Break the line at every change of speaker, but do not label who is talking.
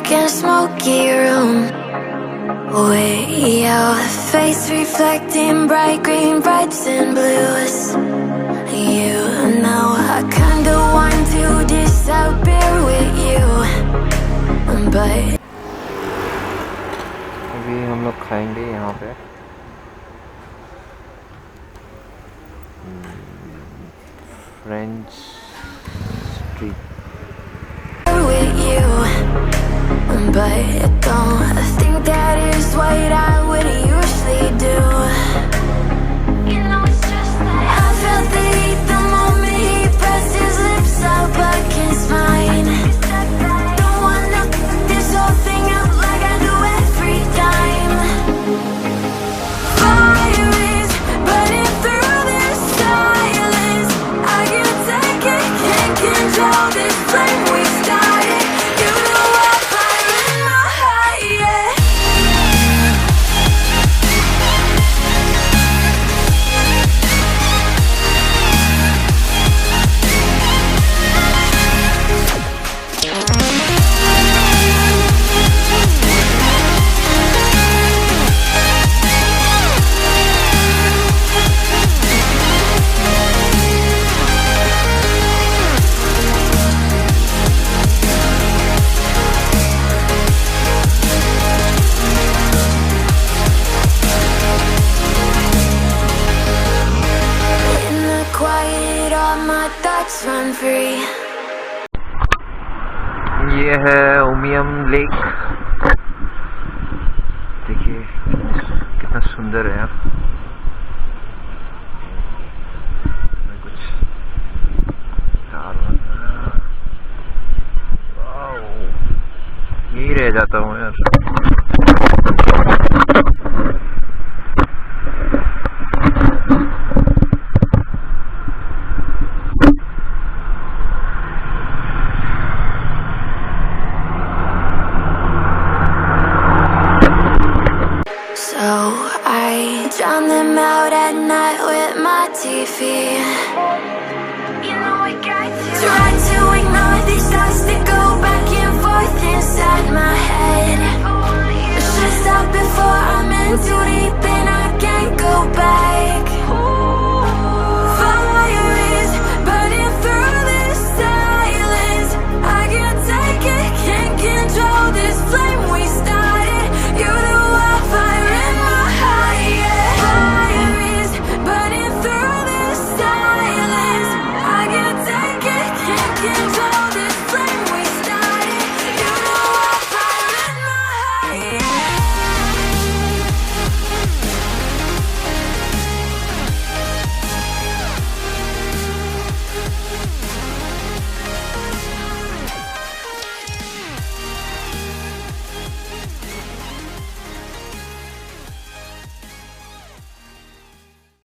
dark and smoky room with your face reflecting bright green, reds and blues. You know I kinda want to disappear with you, but
अभी हम लोग खाएंगे यहाँ पे French street.
with you, but don't think that is what I would usually do. You know it's just that I felt the heat the moment he pressed his lips up against mine. Don't wanna fuck this whole thing up like I do every time. Fire is burning through this silence. I can't take it, can't control this flame we started. You know I'm fire in my heart, yeah. In the quiet, all my thoughts run free.
ये है Umiam lake. देखिए कितना सुंदर है यार. मैं कुछ यही रह जाता हूँ यार.
So I drown them out at night with my TV. You know I got to try to ignore these thoughts that go back and forth inside my head. Stressed out before I'm in too deep and I can't go back. Fire is burning through this silence. I can't take it, can't control this flame we started. You know I'm fire in my heart, yeah. Fire is burning through this silence. I can't take it, can't control this